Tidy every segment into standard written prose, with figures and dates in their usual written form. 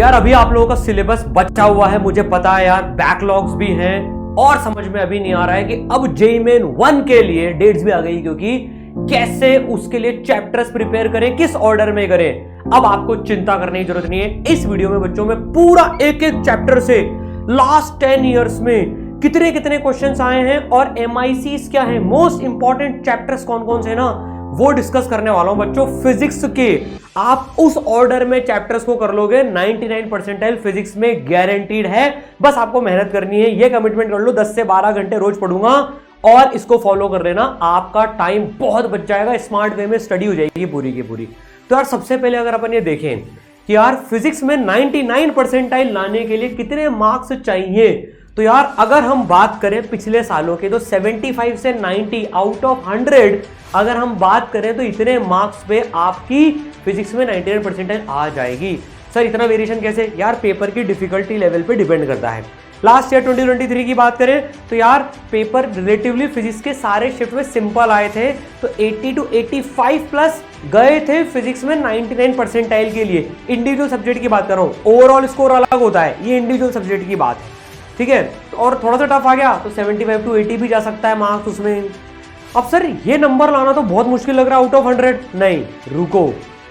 यार अभी आप लोगों का सिलेबस बचा हुआ है, मुझे पता है यार, बैकलॉग्स भी हैं और समझ में अभी नहीं आ रहा है कि अब जेईई मेन 1 के लिए डेट्स भी आ गई, क्योंकि कैसे उसके लिए चैप्टर्स प्रिपेयर करें, किस ऑर्डर में करें। अब आपको चिंता करने की जरूरत नहीं है। इस वीडियो में बच्चों में पूरा एक एक चैप्टर से लास्ट 10 ईयर्स में कितने कितने क्वेश्चंस आए हैं और MICs क्या है, मोस्ट इंपॉर्टेंट चैप्टर्स कौन कौन से ना, वो डिस्कस करने वाला हूं बच्चों। फिजिक्स के आप उस ऑर्डर में चैप्टर्स को कर लोगे 99 परसेंटाइल फिजिक्स में गारंटीड है। बस आपको मेहनत करनी है, ये कमिटमेंट कर लो, 10 से 12 घंटे रोज पढ़ूंगा और इसको फॉलो कर लेना, आपका टाइम बहुत बच जाएगा, स्मार्ट वे में स्टडी हो जाएगी पूरी की पूरी। तो यार सबसे पहले अगर अपन ये देखें कि यार फिजिक्स में 99 परसेंटाइल लाने के लिए कितने मार्क्स चाहिए, तो यार अगर हम बात करें पिछले सालों के, तो 75 से 90 आउट ऑफ 100 अगर हम बात करें तो इतने मार्क्स पे आपकी फिजिक्स में 99 परसेंटाइल आ जाएगी। सर इतना वेरिएशन कैसे? यार पेपर की डिफिकल्टी लेवल पे डिपेंड करता है। लास्ट ईयर 2023 की बात करें तो यार पेपर रिलेटिवली फिजिक्स के सारे शिफ्ट में सिंपल आए थे, तो 80 to 85 प्लस गए थे फिजिक्स में 99 परसेंटाइल के लिए। इंडिविजुअल सब्जेक्ट की बात कर रहा हूं, ओवरऑल स्कोर अलग होता है, ये इंडिविजुअल सब्जेक्ट की बात है, ठीक है। और थोड़ा सा टफ आ गया तो 75 to 80 भी जा सकता है मार्क्स उसमें। अब सर ये नंबर लाना तो बहुत मुश्किल लग रहा है आउट ऑफ 100। नहीं,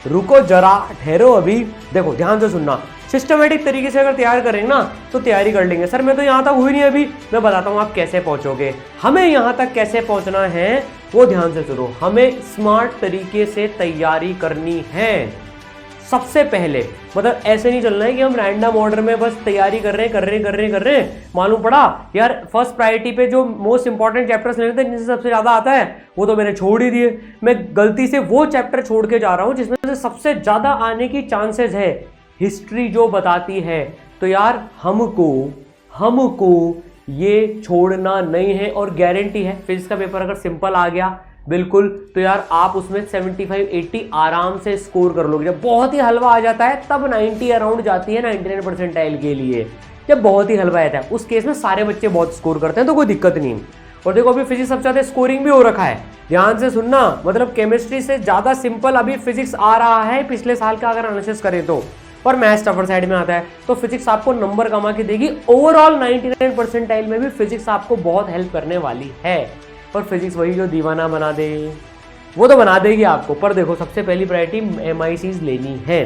रुको जरा, ठहरो, अभी देखो ध्यान से सुनना। सिस्टमेटिक तरीके से अगर तैयार करेंगे ना तो तैयारी कर लेंगे। सर मैं तो यहां तक हुई नहीं अभी, मैं बताता हूं आप कैसे पहुंचोगे। हमें यहां तक कैसे पहुंचना है वो ध्यान से सुनो। हमें स्मार्ट तरीके से तैयारी करनी है। सबसे पहले मतलब ऐसे नहीं चलना है कि हम रैंडम ऑर्डर में बस तैयारी कर रहे हैं। मालूम पड़ा यार फर्स्ट प्रायोरिटी पे जो मोस्ट इंपॉर्टेंट चैप्टर्स लेने थे जिनसे सबसे ज्यादा आता है वो तो मैंने छोड़ ही दिए। मैं गलती से वो चैप्टर छोड़ के जा रहा हूं जिसमें से सबसे ज्यादा आने की चांसेस है। हिस्ट्री जो बताती है, तो यार हमको ये छोड़ना नहीं है और गारंटी है फिजिक्स का पेपर अगर सिंपल आ गया बिल्कुल, तो यार आप उसमें 75-80 आराम से स्कोर कर लोगे। जब बहुत ही हलवा आ जाता है तब 90 अराउंड जाती है 99 परसेंटाइल के लिए। जब बहुत ही हलवा आता है उस केस में सारे बच्चे बहुत स्कोर करते हैं, तो कोई दिक्कत नहीं। और देखो अभी फिजिक्स सबसे ज्यादा स्कोरिंग भी हो रखा है, ध्यान से सुनना। मतलब केमिस्ट्री से ज्यादा सिंपल अभी फिजिक्स आ रहा है पिछले साल का अगर एनालिसिस करें तो। और मैथ्स टफर साइड में आता है, तो फिजिक्स आपको नंबर कमा के देगी। ओवरऑल 99 परसेंटाइल में भी फिजिक्स आपको बहुत हेल्प करने वाली है। पर फिजिक्स वही जो दीवाना बना दे वो तो बना देगी आपको। पर देखो सबसे पहली प्रायोरिटी MICs लेनी है,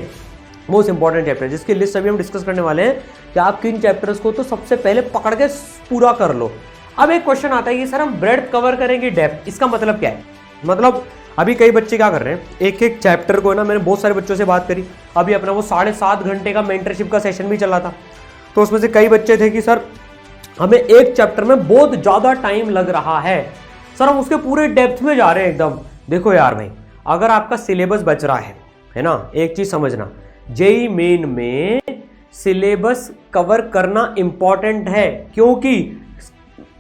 मोस्ट इंपॉर्टेंट चैप्टर जिसकी लिस्ट अभी हम डिस्कस करने वाले हैं कि आप किन चैप्टर्स को तो सबसे पहले पकड़ के पूरा कर लो। अब एक क्वेश्चन आता है कि सर हम ब्रेड्थ कवर करेंगे डेप्थ, इसका मतलब क्या है? मतलब अभी कई बच्चे क्या कर रहे हैं, एक एक चैप्टर को ना, मैंने बहुत सारे बच्चों से बात करी, अभी अपना वो 7.5 घंटे का मेंटरशिप का सेशन भी चला था, तो उसमें से कई बच्चे थे कि सर हमें एक चैप्टर में बहुत ज्यादा टाइम लग रहा है, सर हम उसके पूरे डेप्थ में जा रहे हैं एकदम। देखो यार भाई, अगर आपका सिलेबस बच रहा है ना, एक चीज समझना, जेईई मेन में सिलेबस कवर करना इंपॉर्टेंट है, क्योंकि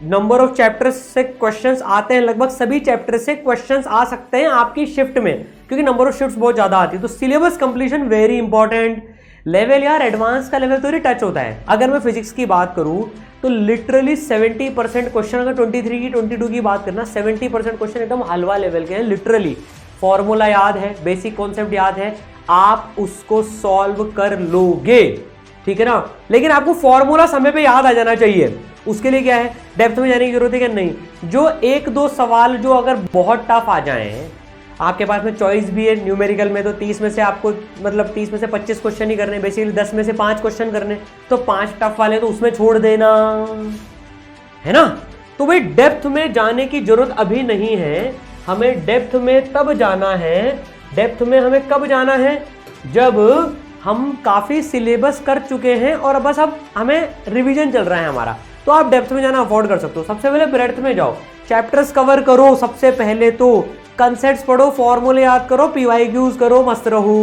नंबर ऑफ चैप्टर्स से क्वेश्चंस आते हैं, लगभग सभी चैप्टर से क्वेश्चंस आ सकते हैं आपकी शिफ्ट में, क्योंकि नंबर ऑफ शिफ्ट्स बहुत ज्यादा आती है। तो syllabus completion very important. Level यार एडवांस का लेवल तो ही टच होता है। अगर मैं फिजिक्स की बात करूं तो लिटरली 70% क्वेश्चन, अगर 23 की 22 की बात करना, 70% क्वेश्चन एकदम हलवा लेवल के हैं। लिटरली फॉर्मूला याद है, बेसिक कॉन्सेप्ट याद है, आप उसको सॉल्व कर लोगे, ठीक है ना। लेकिन आपको फॉर्मूला समय पे याद आ जाना चाहिए। उसके लिए क्या है, डेप्थ में जाने की जरूरत है कि नहीं। जो 1-2 सवाल जो अगर बहुत टफ आ जाए, आपके पास में चॉइस भी है न्यूमेरिकल में, तो 30 में से आपको मतलब 30 में से 25 क्वेश्चन ही करने, बेसिकली 10 में से 5 क्वेश्चन करने, तो 5 टफ वाले तो उसमें छोड़ देना, है ना। तो भाई डेप्थ में जाने की जरूरत अभी नहीं है, हमें डेप्थ में तब जाना है। डेप्थ में हमें कब जाना है? जब हम काफी सिलेबस कर चुके हैं और बस अब हमें रिवीजन चल रहा है हमारा, तो आप डेप्थ में जाना अफोर्ड कर सकते हो। सबसे पहले ब्रेड्थ में जाओ, चैप्टर्स कवर करो, सबसे पहले तो कंसेप्ट्स पढ़ो, फॉर्मूले याद करो, PYQs करो, मस्त रहो।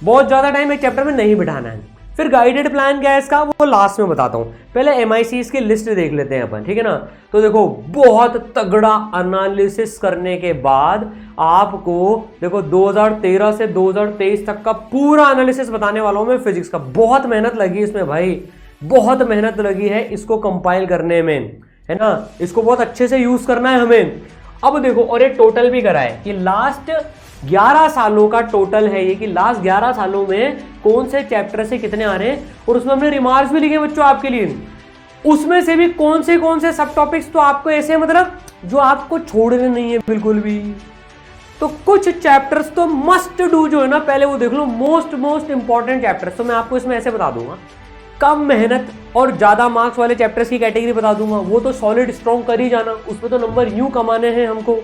बहुत ज्यादा टाइम एक चैप्टर में नहीं बिठाना है। फिर गाइडेड प्लान क्या है इसका, वो लास्ट में बताता हूं। पहले MICs की लिस्ट देख लेते हैं अपन, ठीक है ना। तो देखो बहुत तगड़ा एनालिसिस करने के बाद आपको देखो 2013 से 2023 तक का पूरा एनालिसिस बताने वाला हूं मैं फिजिक्स का। बहुत मेहनत लगी इसमें भाई, बहुत मेहनत लगी है इसको कंपाइल करने में, है ना। इसको बहुत अच्छे से यूज करना है हमें। अब देखो, और ये टोटल भी करा है कि लास्ट 11 सालों का टोटल है ये कि लास्ट 11 सालों में कौन से चैप्टर से कितने आ रहे हैं, और उसमें हमने रिमार्क्स भी लिखे बच्चों आपके लिए, उसमें से भी कौन से सब टॉपिक्स तो आपको ऐसे मतलब जो आपको छोड़ने नहीं है बिल्कुल भी। तो कुछ चैप्टर्स तो मस्ट डू जो है ना, पहले वो देख लो, मोस्ट इंपॉर्टेंट चैप्टर्स तो मैं आपको इसमें ऐसे बता दूंगा। कम मेहनत और ज्यादा मार्क्स वाले चैप्टर्स की कैटेगरी बता दूंगा, वो तो सॉलिड स्ट्रॉन्ग कर ही जाना, उसमें तो नंबर यूं कमाने हैं हमको।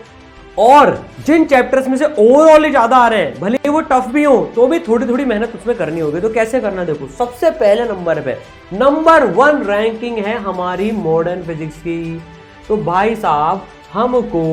और जिन चैप्टर्स में से ओवरऑल ज्यादा आ रहे हैं, भले वो टफ भी हो तो भी थोड़ी थोड़ी मेहनत उसमें करनी होगी। तो कैसे करना, देखो सबसे पहले नंबर पे नंबर 1 रैंकिंग है हमारी मॉडर्न फिजिक्स की। तो भाई साहब हमको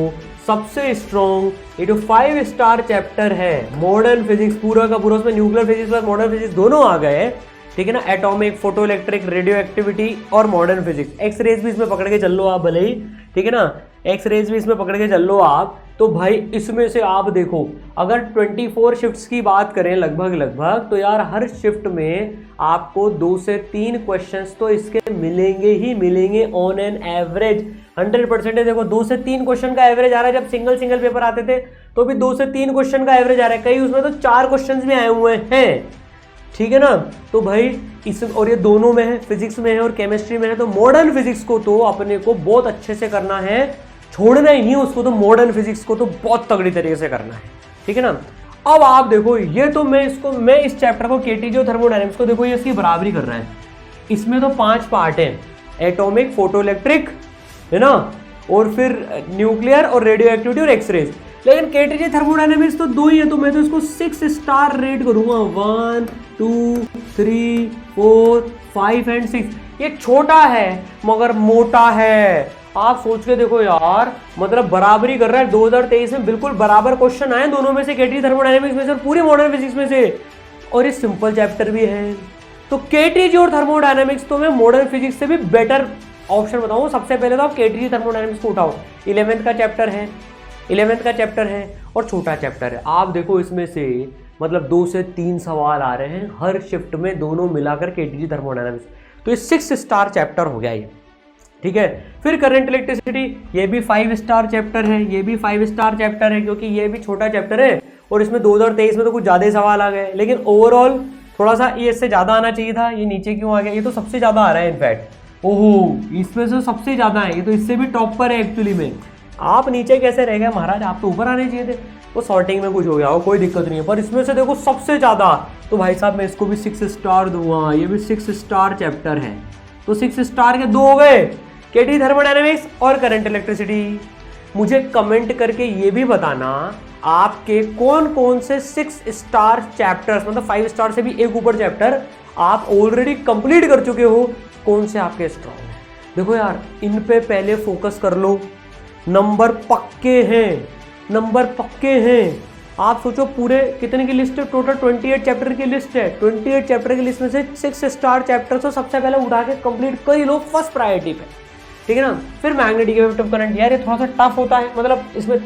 सबसे स्ट्रॉन्ग ये जो 5 स्टार चैप्टर है मॉडर्न फिजिक्स पूरा का पूरा, उसमें nuclear physics plus modern physics दोनों आ गए, ठीक है ना, atomic, photo electric, radio activity और मॉडर्न फिजिक्स। एक्स रेज भी इसमें पकड़ के चल लो आप भले ही, ठीक है ना, एक्स रेज भी इसमें पकड़ के चल लो आप। तो भाई इसमें से आप देखो अगर 24 शिफ्ट्स की बात करें लगभग तो यार हर शिफ्ट में आपको 2 से 3 क्वेश्चंस तो इसके मिलेंगे ही मिलेंगे ऑन एन एवरेज। 100% देखो 2 से 3 क्वेश्चन का एवरेज आ रहा है। जब सिंगल पेपर आते थे तो भी 2 से 3 क्वेश्चन का एवरेज आ रहा है, कई उसमें तो 4 क्वेश्चन भी आए हुए हैं, ठीक है ना। तो भाई इस और ये दोनों में है, फिजिक्स में है और केमिस्ट्री में है। तो मॉडर्न फिजिक्स को तो अपने को बहुत अच्छे से करना है, छोड़ना ही नहीं उसको, तो मॉडर्न फिजिक्स को तो बहुत तगड़ी तरीके से करना है, ठीक है ना। अब आप देखो ये तो मैं इस चैप्टर को केटीजी और थर्मोडायनेमिक्स को देखो ये इसकी बराबरी कर रहा है। इसमें तो 5 पार्ट हैं, एटॉमिक, फोटो इलेक्ट्रिक, है ना, और फिर न्यूक्लियर और रेडियो एक्टिविटी और एक्सरेज। लेकिन केटीजी थर्मोडायनेमिक्स तो 2 ही है, तो मैं तो इसको 6 स्टार रेट करूंगा। 1 2 3 4 5 एंड 6। ये छोटा है मगर मोटा है। आप सोच के देखो यार, मतलब बराबरी कर रहा है। 2023 में बिल्कुल बराबर क्वेश्चन आए दोनों में से, केटीजी थर्मोडायनेमिक्स में से और पूरी मॉडर्न फिजिक्स में से, और ये सिंपल चैप्टर भी है। तो केटीजी और थर्मोडायनेमिक्स तो मैं मॉडर्न फिजिक्स से भी बेटर ऑप्शन बताऊं। सबसे पहले तो आप केटीजी थर्मोडायनेमिक्स को उठाओ, 11th का चैप्टर है और छोटा चैप्टर है। आप देखो इसमें से मतलब 2 से 3 सवाल आ रहे हैं हर शिफ्ट में, दोनों मिलाकर केटीजी थर्मोडायनेमिक्स। तो ये 6 स्टार चैप्टर हो गया ये, ठीक है। फिर करंट इलेक्ट्रिसिटी, ये भी 5 स्टार चैप्टर है, ये भी 5 स्टार चैप्टर है, क्योंकि ये भी छोटा चैप्टर है और इसमें 2023 में तो कुछ ज़्यादा सवाल आ गए। लेकिन ओवरऑल थोड़ा सा ये इससे ज़्यादा आना चाहिए था, ये नीचे क्यों आ गया, ये तो सबसे ज़्यादा आ रहा है इनफैक्ट। ओहो, इसमें से सबसे ज़्यादा है, ये तो इससे भी टॉप पर है एक्चुअली में। आप नीचे कैसे रह गए महाराज, आप तो ऊपर आने चाहिए थे। वो सॉर्टिंग में कुछ हो गया हो, कोई दिक्कत नहीं है, पर इसमें से देखो सबसे ज़्यादा, तो भाई साहब मैं इसको भी 6 स्टार दूंगा। ये भी 6 स्टार चैप्टर है, तो 6 स्टार के 2 हो गए, केटीजी थर्मोडायनेमिक्स और करंट इलेक्ट्रिसिटी। मुझे कमेंट करके ये भी बताना आपके कौन से 6 स्टार चैप्टर्स, मतलब 5 स्टार से भी एक ऊपर चैप्टर आप ऑलरेडी कंप्लीट कर चुके हो, कौन से आपके स्ट्रॉन्ग है। देखो यार इन पे पहले फोकस कर लो, नंबर पक्के हैं। आप सोचो पूरे कितने की लिस्ट है, टोटल 28 चैप्टर की लिस्ट है। 28 चैप्टर की लिस्ट में से 6 स्टार चैप्टर तो सबसे पहले उठा के कंप्लीट कर ही लो फर्स्ट प्रायोरिटी पे, ठीक है ना। फिर मैग्नेटिक वेव ऑफ करंट, यार ये थोड़ा सा टफ होता है, मतलब इसमें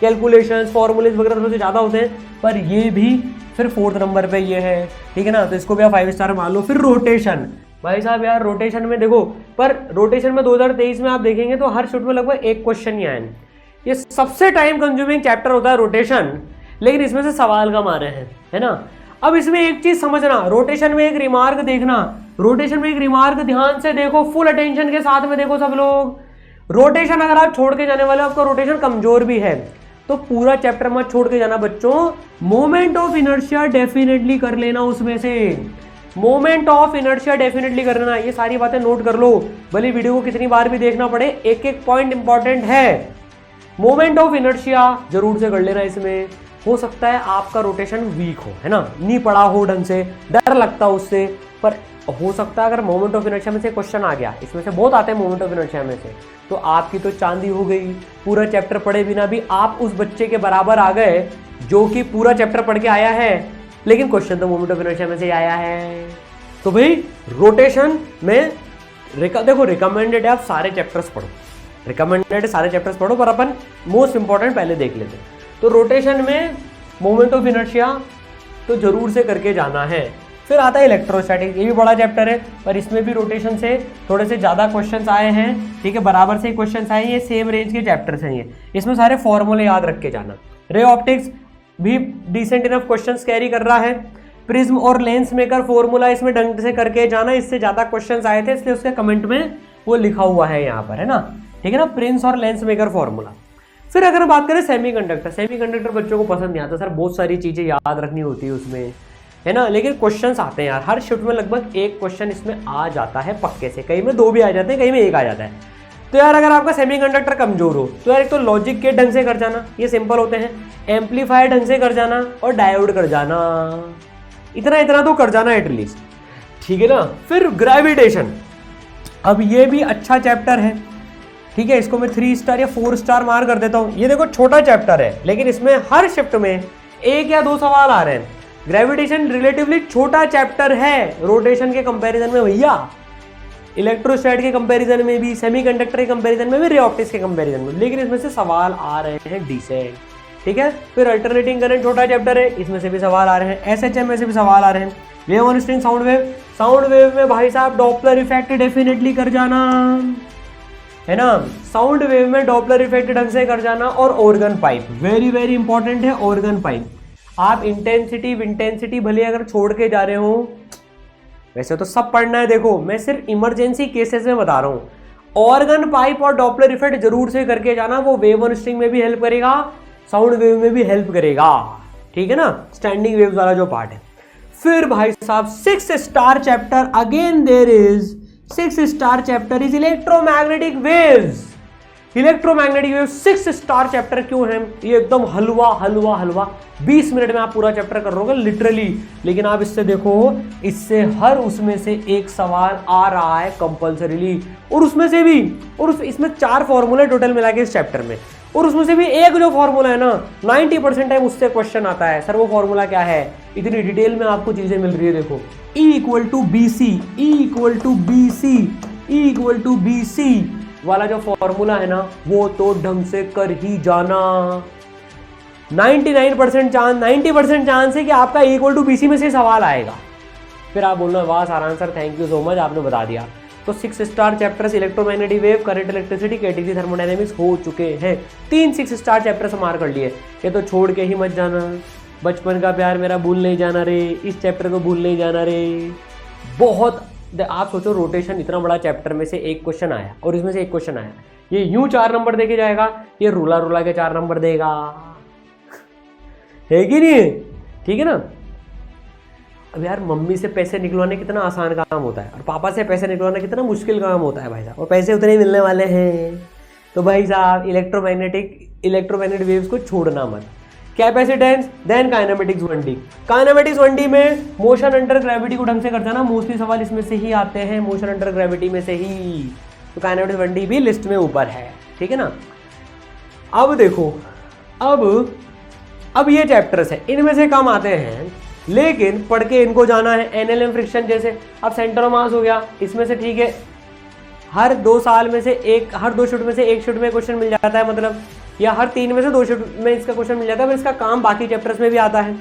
कैलकुलेशंस फॉर्मूलेज वगैरह थोड़े से ज़्यादा होते हैं, पर ये भी फिर 4th नंबर पे ये है, ठीक है ना। तो इसको भी आप 5 स्टार मान लो। फिर रोटेशन, भाई साहब यार रोटेशन में देखो, पर रोटेशन में 2023 में आप देखेंगे तो हर शिफ्ट में लगभग एक क्वेश्चन ही आए। ये सबसे टाइम कंज्यूमिंग चैप्टर होता है रोटेशन, लेकिन इसमें से सवाल कम आ रहे हैं, है ना। अब इसमें एक चीज समझना, रोटेशन में एक रिमार्क देखना, रोटेशन में एक रिमार्क ध्यान से देखो, फुल अटेंशन के साथ में देखो सब लोग। रोटेशन अगर आप छोड़ के जाने वाले हो, आपका रोटेशन कमजोर भी है, तो पूरा चैप्टर मत छोड़ के जाना बच्चों। मोमेंट ऑफ इनर्शिया डेफिनेटली कर लेना, उसमें से मोमेंट ऑफ इनर्शिया डेफिनेटली कर लेना। ये सारी बातें नोट कर लो, भले वीडियो को कितनी बार भी देखना पड़े, एक एक पॉइंट इंपॉर्टेंट है। मोमेंट ऑफ इनर्शिया जरूर से कर लेना। इसमें हो सकता है आपका रोटेशन वीक हो, है ना, नहीं पढ़ा हो ढंग से, डर लगता हो उससे, पर हो सकता है अगर मोमेंट ऑफ इनर्शिया में से क्वेश्चन आ गया, इसमें से बहुत आते हैं मोमेंट ऑफ इनर्शिया में से, तो आपकी तो चांदी हो गई। पूरा चैप्टर पढ़े बिना भी आप उस बच्चे के बराबर आ गए जो कि पूरा चैप्टर पढ़ के आया है, लेकिन क्वेश्चन तो मोमेंट ऑफ इनर्शिया में से आया है। तो भाई रोटेशन में देखो रिकमेंडेड है आप सारे चैप्टर्स पढ़ो, रिकमेंडेड सारे चैप्टर्स पढ़ो, पर अपन मोस्ट इंपॉर्टेंट पहले देख लेते हैं। तो रोटेशन में मोमेंट ऑफ इनर्शिया तो जरूर से करके जाना है। फिर आता है इलेक्ट्रोस्टैटिक्स, ये भी बड़ा चैप्टर है, पर इसमें भी रोटेशन से थोड़े से ज़्यादा क्वेश्चंस आए हैं, ठीक है, बराबर से क्वेश्चंस आए हैं, ये सेम रेंज के चैप्टर्स हैं ये। इसमें सारे फॉर्मूले याद रख के जाना। रे ऑप्टिक्स भी डिसेंट इनफ क्वेश्चंस कैरी कर रहा है। प्रिज्म और लेंस मेकर फॉर्मूला इसमें ढंग से करके जाना, इससे ज्यादा क्वेश्चंस आए थे इसलिए उसके कमेंट में वो लिखा हुआ है यहाँ पर, है ना, ठीक है ना, प्रिंस और लेंस मेकर फॉर्मूला। फिर अगर बात करें सेमीकंडक्टर बच्चों को पसंद नहीं आता सर, बहुत सारी चीजें याद रखनी होती है उसमें, है ना, लेकिन क्वेश्चंस आते हैं यार, हर शिफ्ट में लगभग एक क्वेश्चन इसमें आ जाता है पक्के से, कहीं में 2 भी आ जाते हैं, कहीं में 1 आ जाता है। तो यार अगर आपका सेमीकंडक्टर कमजोर हो तो यार एक तो लॉजिक गेट ढंग से कर जाना, ये सिंपल होते हैं, एम्पलीफायर ढंग से कर जाना और डायोड कर जाना, इतना तो कर जाना एटलीस्ट, ठीक है ना। फिर ग्रेविटेशन, अब ये भी अच्छा चैप्टर है, ठीक है, इसको मैं 3 स्टार या 4 स्टार मार कर देता हूं। ये देखो छोटा चैप्टर है लेकिन इसमें हर शिफ्ट में 1 या 2 सवाल आ रहे हैं। ग्रेविटेशन रिलेटिवली छोटा चैप्टर है रोटेशन के कंपैरिजन में भैया, इलेक्ट्रोस्टैट के कंपैरिजन में भी, सेमीकंडक्टर के कंपैरिजन में भी, रे ऑप्टिक्स के कंपैरिजन में, लेकिन इसमें से सवाल आ रहे हैं डिसेंट, ठीक है। फिर अल्टरनेटिंग करंट छोटा चैप्टर है, इसमें से भी सवाल आ रहे हैं, एसएचएम में से भी सवाल आ रहे हैं। Wave on string sound wave में भाई साहब डॉपलर इफेक्ट डेफिनेटली कर जाना, है ना, साउंड वेव में डॉपलर इफेक्ट ढंग से कर जाना। और organ pipe very very important है, ऑर्गन पाइप। आप इंटेंसिटी भले अगर छोड़ के जा रहे हो, वैसे तो सब पढ़ना है, देखो मैं सिर्फ इमरजेंसी केसेस में बता रहा हूं। ऑर्गन पाइप और डॉपलर इफेक्ट जरूर से करके जाना, वो वेव ऑन स्ट्रिंग में भी हेल्प करेगा, साउंड वेव में भी हेल्प करेगा, ठीक है ना, स्टैंडिंग वेव्स वाला जो पार्ट है। फिर भाई साहब 6 star chapter, again there is 6 star chapter is electromagnetic waves. Electromagnetic wave 6 star chapter क्यों है? ये एकदम हलवा 20 मिनट में आप पूरा चैप्टर कर लोगे लिटरली। लेकिन आप इससे देखो, इससे हर उसमें से एक सवाल आ रहा है कंपल्सरीली, और उसमें से भी, और इसमें 4 फॉर्मूले टोटल मिला के इस चैप्टर में, और उसमें से भी एक जो फॉर्मूला है ना 90% टाइम उससे क्वेश्चन आता है। सर वो फॉर्मूला क्या है? इतनी डिटेल में आपको चीजें मिल रही है, देखो E = BC, E = BC, E = BC वाला जो फॉर्मूला है ना, वो तो ढंग से कर ही जाना। 90% चांस है कि आपका E = BC में से सवाल आएगा। फिर आप बोलना वाह सारांश sir thank you so much, आपने बता दिया। तो 6 star chapters electromagnetic wave, current electricity, category thermodynamics हो चुके हैं। 3 6 स्टार चैप्टर्स मार कर लिए। ये तो छोड़ के ही मत जाना, बचपन का प्यार मेरा भूल नहीं जाना रे, इस चैप्टर को भूल नहीं जाना रे। बहुत आप सोचो, रोटेशन इतना बड़ा चैप्टर में से एक क्वेश्चन आया और इसमें से एक क्वेश्चन आया, ये यूं 4 नंबर देके जाएगा, ये रुला के 4 नंबर देगा, है कि नहीं? ठीक है ना। अब यार मम्मी से पैसे निकलवाने कितना आसान काम होता है और पापा से पैसे निकलवाना कितना मुश्किल काम होता है भाई साहब, और पैसे उतने ही मिलने वाले हैं। तो भाई साहब इलेक्ट्रोमैग्नेटिक वेव्स को छोड़ना मत। Capacitance then kinematics 1D। Kinematics 1D में मोशन अंडर ग्रेविटी को ढंग से कर जाना, मोस्टली सवाल इसमें से ही आते हैं, मोशन अंडर ग्रेविटी में से ही। तो काइनेमेटिक्स 1D भी लिस्ट में ऊपर है, ठीक है ना। अब देखो, अब ये चैप्टर्स है, इनमें से कम आते हैं लेकिन पढ़ के इनको जाना है। एनएलएम फ्रिक्शन जैसे, अब सेंटर ऑफ मास हो गया, इसमें से ठीक है हर 2 साल में से एक, हर 2 शिफ्ट में से एक शिफ्ट में क्वेश्चन मिल जाता है, मतलब या हर 3 में से 2 शिफ्ट में इसका क्वेश्चन मिल जाता है, पर इसका काम बाकी चैप्टर्स में भी आता है।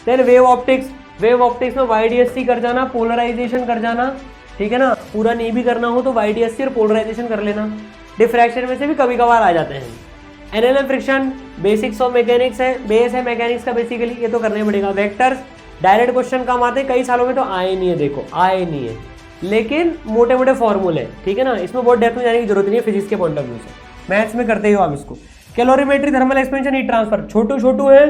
देन वेव ऑप्टिक्स में YDSC कर जाना, पोलराइजेशन कर जाना, ठीक है ना। पूरा नहीं भी करना हो तो YDSC और पोलराइजेशन कर लेना। डिफ्रैक्शन में से भी कभी कभार आ जाते हैं। NLM friction basics of mechanics है, बेस है मैकेनिक्स का बेसिकली, ये तो करना ही पड़ेगा। वेक्टर्स डायरेक्ट क्वेश्चन कम आते हैं, कई सालों में तो आए नहीं है, देखो आए नहीं है, लेकिन मोटे मोटे फॉर्मूले, ठीक है ना। इसमें बहुत डेप्थ में जाने की जरूरत नहीं है फिजिक्स के पॉइंट ऑफ व्यू से, मैथ्स में करते ही हो आप इसको। Calorimetry, thermal expansion, heat transfer छोटू है,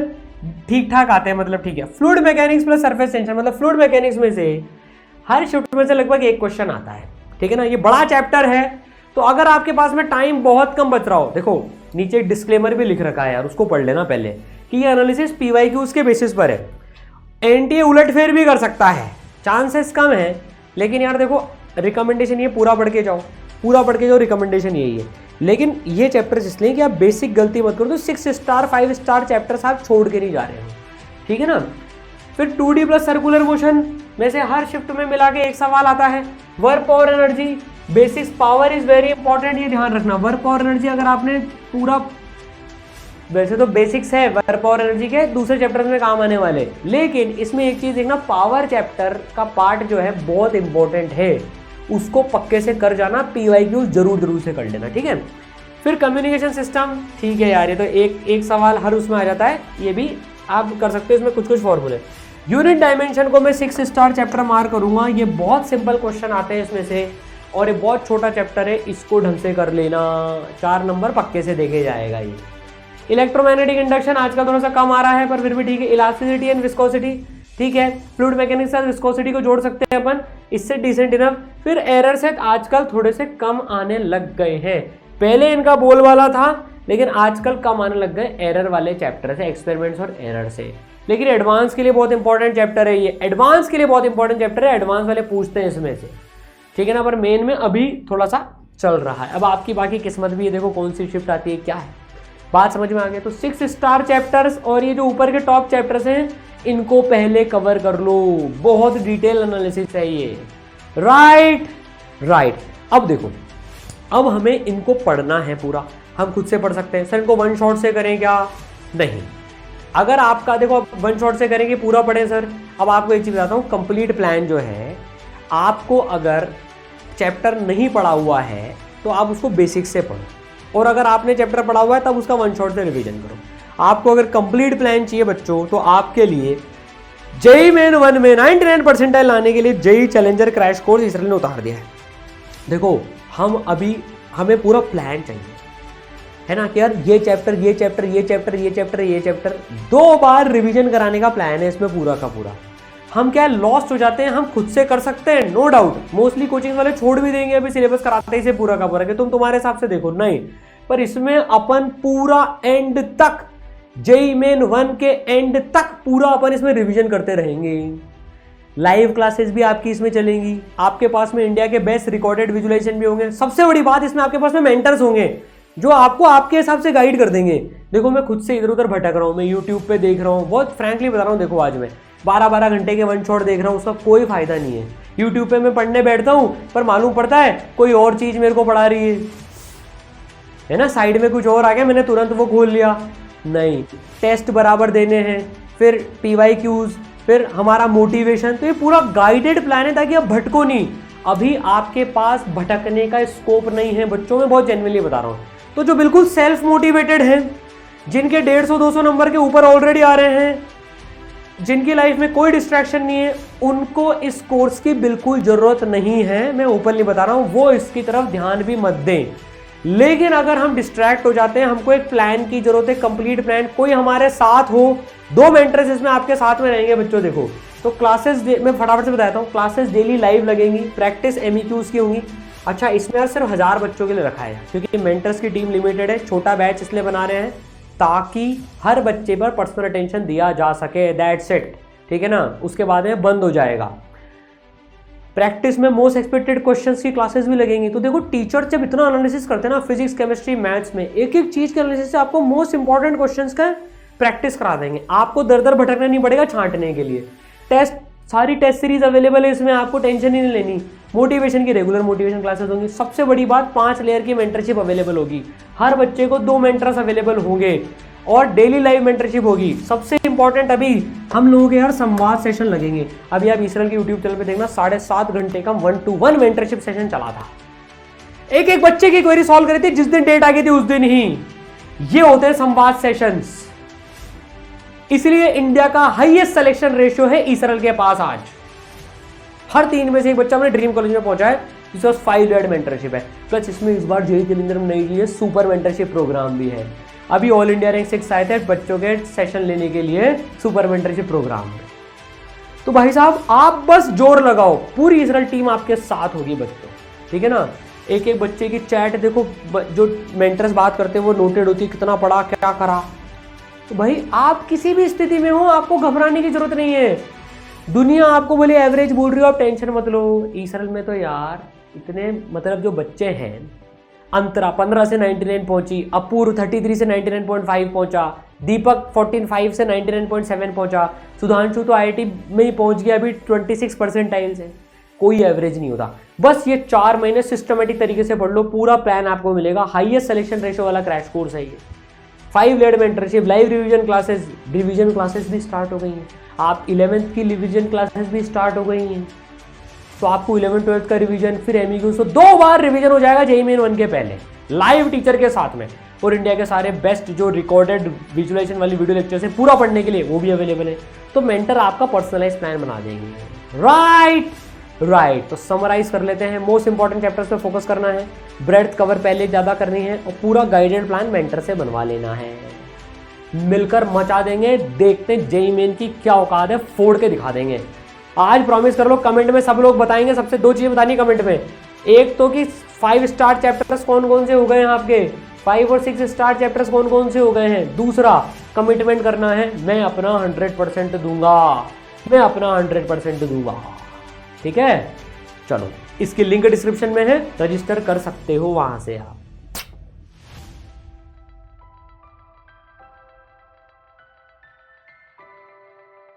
ठीक ठाक आते हैं, मतलब ठीक है। Fluid mechanics plus surface tension, मतलब फ्लूइड मैकेनिक्स में से हर शिफ्ट में से लगभग एक क्वेश्चन आता है, ठीक है ना। ये बड़ा चैप्टर है, तो अगर आपके पास में टाइम बहुत कम बच रहा हो, देखो नीचे एक डिस्क्लेमर भी लिख रखा है यार, उसको पढ़ लेना पहले कि ये एनालिसिस PYQs के बेसिस पर है। एनटीए उलटफेर भी कर सकता है, चांसेस कम है, लेकिन यार देखो रिकमेंडेशन ये पूरा पढ़ के जाओ, रिकमेंडेशन यही है। लेकिन ये चैप्टर्स इसलिए कि आप बेसिक गलती मत करो, तो 6 स्टार 5 स्टार चैप्टर्स आप छोड़ के नहीं जा रहे हो, ठीक है ना। फिर 2D प्लस सर्कुलर मोशन में से हर शिफ्ट में मिला के एक सवाल आता है। Work power energy basics, power is very important, ये ध्यान रखना। वर्क पावर एनर्जी अगर आपने पूरा, वैसे तो बेसिक्स है वर्क पावर एनर्जी के, दूसरे चैप्टर में काम आने वाले, लेकिन इसमें एक चीज देखना, पावर चैप्टर का पार्ट जो है बहुत इंपॉर्टेंट है, उसको पक्के से कर जाना। PYQ जरूर से कर लेना, ठीक है। फिर कम्युनिकेशन सिस्टम, ठीक है यार, ये तो एक सवाल हर उसमें आ जाता है, ये भी आप कर सकते हो इसमें कुछ कुछ फॉर्मूले। यूनिट डायमेंशन को मैं 6 स्टार चैप्टर मार्क करूंगा। ये बहुत सिंपल क्वेश्चन आते हैं इसमें से, और ये बहुत छोटा चैप्टर है, इसको ढंग से कर लेना, 4 नंबर पक्के से देखे जाएगा ये। इलेक्ट्रोमैग्नेटिक इंडक्शन आजकल थोड़ा सा कम आ रहा है पर फिर भी ठीक है। इलास्टिसिटी एंड विस्कोसिटी, ठीक है, फ्लूइड मैकेनिक्स से विस्कोसिटी को जोड़ सकते हैं अपन, इससे डिसेंट इनफ। फिर एरर सेट आजकल थोड़े से कम आने लग गए हैं, पहले इनका बोल वाला था लेकिन आजकल कम आने लग गए एरर वाले चैप्टर से, एक्सपेरिमेंट्स और एरर से। लेकिन एडवांस के लिए बहुत इंपॉर्टेंट चैप्टर है ये, एडवांस के लिए बहुत इंपॉर्टेंट चैप्टर है, एडवांस वाले पूछते हैं इसमें से, ठीक है ना। पर मेन में अभी थोड़ा सा चल रहा है। अब आपकी बाकी किस्मत भी है, देखो कौन सी शिफ्ट आती है, क्या है, बात समझ में आ गई। तो 6 स्टार चैप्टर्स और ये जो ऊपर के टॉप चैप्टर्स हैं इनको पहले कवर कर लो, बहुत डिटेल एनालिसिस है ये। राइट। अब देखो, अब हमें इनको पढ़ना है पूरा, हम खुद से पढ़ सकते हैं। सर इनको वन शॉट से करें क्या? नहीं, अगर आपका देखो वन शॉट से करेंगे पूरा पढ़ें सर। अब आपको एक चीज बताता हूँ, कंप्लीट प्लान जो है, आपको अगर चैप्टर नहीं पढ़ा हुआ है तो आप उसको बेसिक से पढ़ो, और अगर आपने चैप्टर पढ़ा हुआ है तब उसका वन शॉट से रिवीजन करो। आपको अगर कंप्लीट प्लान चाहिए बच्चों, तो आपके लिए जेईई मेन 1 में 99 परसेंटाइल लाने के लिए JEE challenger crash course Israel ने उतार दिया है। देखो हमें पूरा प्लान चाहिए, है ना, कि यार ये चैप्टर 2 बार रिवीजन कराने का प्लान है इसमें पूरा का पूरा। हम क्या लॉस्ट हो जाते हैं, हम खुद से कर सकते हैं, नो डाउट। मोस्टली कोचिंग वाले छोड़ भी देंगे अभी सिलेबस कराते ही से पूरा का पूरा, कि तुम तुम्हारे हिसाब से देखो, नहीं। पर इसमें अपन पूरा एंड तक, जेईई मेन 1 के एंड तक पूरा अपन इसमें रिवीजन करते रहेंगे। लाइव क्लासेस भी आपकी इसमें चलेंगी, आपके पास में इंडिया के बेस्ट रिकॉर्डेड विजुअलाइजेशन भी होंगे। सबसे बड़ी बात, इसमें आपके पास में मेंटर्स होंगे जो आपको आपके हिसाब से गाइड कर देंगे। देखो मैं खुद से इधर उधर भटक रहा हूँ, मैं यूट्यूब पे देख रहा हूँ, बहुत फ्रैंकली बता रहा हूँ। देखो आज मैं 12-12 घंटे के वन शॉट देख रहा हूँ, उसका कोई फायदा नहीं है। यूट्यूब पे मैं पढ़ने बैठता हूँ पर मालूम पड़ता है कोई और चीज मेरे को पढ़ा रही है ना, साइड में कुछ और आ गया, मैंने तुरंत वो खोल लिया। नहीं, टेस्ट बराबर देने हैं, फिर PYQs, फिर हमारा मोटिवेशन, तो ये पूरा गाइडेड प्लान है ताकि आप भटको नहीं। अभी आपके पास भटकने का स्कोप नहीं है बच्चों में, बहुत जेन्युइनली बता रहा हूँ। तो जो बिल्कुल सेल्फ मोटिवेटेड हैं, जिनके 150-200 नंबर के ऊपर ऑलरेडी आ रहे हैं, जिनकी लाइफ में कोई डिस्ट्रैक्शन नहीं है, उनको इस कोर्स की बिल्कुल जरूरत नहीं है। मैं ओपनली बता रहा हूँ, वो इसकी तरफ ध्यान भी मत दें। लेकिन अगर हम डिस्ट्रैक्ट हो जाते हैं, हमको एक प्लान की जरूरत है, कंप्लीट प्लान, कोई हमारे साथ हो, 2 मेंटर्स इसमें आपके साथ में रहेंगे बच्चों। देखो तो क्लासेस मैं फटाफट से बताता हूँ, क्लासेस डेली लाइव लगेंगी, प्रैक्टिस MEQs की होंगी। अच्छा, इसमें यार सिर्फ 1000 बच्चों के लिए रखा है, क्योंकि मेंटर्स की टीम लिमिटेड है, छोटा बैच इसलिए बना रहे हैं ताकि हर बच्चे पर पर्सनल अटेंशन दिया जा सके, दैट्स इट, ठीक है ना। उसके बाद में बंद हो जाएगा। प्रैक्टिस में मोस्ट एक्सपेक्टेड क्वेश्चंस की क्लासेस भी लगेंगी। तो देखो टीचर जब इतना एनालिसिस करते हैं ना, फिजिक्स, केमिस्ट्री, मैथ्स में एक एक चीज के एनालिसिस से आपको मोस्ट इंपॉर्टेंट क्वेश्चंस का प्रैक्टिस करा देंगे। आपको दर दर भटकना नहीं पड़ेगा छांटने के लिए। टेस्ट, सारी टेस्ट सीरीज अवेलेबल है इसमें, आपको टेंशन ही नहीं लेनी। मोटिवेशन की रेगुलर मोटिवेशन क्लासेस होंगी। सबसे बड़ी बात, 5 लेयर की मेंटरशिप अवेलेबल होगी, हर बच्चे को 2 मेंटर्स अवेलेबल होंगे, और डेली लाइव मेंटरशिप होगी। सबसे इंपॉर्टेंट, अभी हम लोगों के यार संवाद सेशन लगेंगे। अभी आप इसराइल के यूट्यूब चैनल पे देखना, 7.5 घंटे का 1-to-1 मेंटरशिप सेशन चला था। एक बच्चे की क्वेरी सॉल्व करी थी, जिस दिन डेट आ गई थी उस दिन ही। ये होते हैं संवाद सेशंस, इसलिए इंडिया का हाईएस्ट सिलेक्शन रेशियो है इसराइल के पास आज। हर 3 में से एक बच्चा अपने ड्रीम कॉलेज में पहुंचा है, जिसका 5 लेयर मेंटरशिप है। प्लस इसमें इस बार जेईई चैलेंजर में नई लिए सुपर मेंटरशिप प्रोग्राम भी है। अभी ऑल इंडिया रैंक 6 आए थे बच्चों के सेशन लेने के लिए सुपर मेंटरशिप प्रोग्राम में। तो भाई साहब आप बस जोर लगाओ, पूरी इसराइल टीम आपके साथ होगी बच्चों, ठीक है ना। एक एक बच्चे की चैट देखो, जो मेंटर्स बात करते हैं वो नोटेड होती है, कितना पढ़ा, क्या करा। तो भाई आप किसी भी स्थिति में हो, आपको घबराने की जरूरत नहीं है। दुनिया आपको बोले एवरेज बोल रही हो, आप टेंशन मत लो। इसराइल में तो यार इतने मतलब जो बच्चे हैं, अंतरा 15 से 99 पहुंची, अपूर्व 33 से 99.5 पहुंचा, दीपक 14.5 से 99.7 पहुंचा, सुधांशु तो IIT में ही पहुंच गया अभी 26 परसेंटाइल से। कोई एवरेज नहीं होता। बस ये 4 महीने सिस्टमेटिक तरीके से पढ़ लो, पूरा प्लान आपको मिलेगा। हाईएस्ट सिलेक्शन रेशियो वाला क्रैश कोर्स है ये। 5 layer mentorship, live revision classes, revision classes भी स्टार्ट हो गई हैं। आप 11th की रिवीजन क्लासेस भी स्टार्ट हो गई हैं। तो आपको 11th-12th का रिवीजन, फिर MEQ, तो 2 बार रिवीजन हो जाएगा जेईई मेन 1 के पहले, लाइव टीचर के साथ में। और इंडिया के सारे बेस्ट जो रिकॉर्डेड विजुअलाइजेशन वाली वीडियो लेक्चर्स है पूरा पढ़ने के लिए वो भी अवेलेबल है। तो मेंटर आपका पर्सनलाइज प्लान बना देंगे। राइट। तो समराइज कर लेते हैं, मोस्ट इंपॉर्टेंट चैप्टर्स पे फोकस करना है, ब्रेड्थ कवर पहले ज़्यादा करनी है और पूरा गाइडेड प्लान मेंटर से बनवा लेना है। मिलकर मचा देंगे, देखते हैं जेईई मेन की क्या औकात है, फोड़ के दिखा देंगे। आज प्रॉमिस कर लो, कमेंट में सब लोग बताएंगे। सबसे 2 चीज़ें बतानी कमेंट में, एक तो कि 5 स्टार चैप्टर्स कौन कौन से हो गए हैं आपके, 5 और 6 स्टार चैप्टर्स कौन कौन से हो गए हैं। दूसरा कमिटमेंट करना है, मैं अपना 100% दूंगा, मैं अपना 100% दूंगा। ठीक है, चलो इसकी लिंक डिस्क्रिप्शन में है, रजिस्टर कर सकते हो वहां से आप।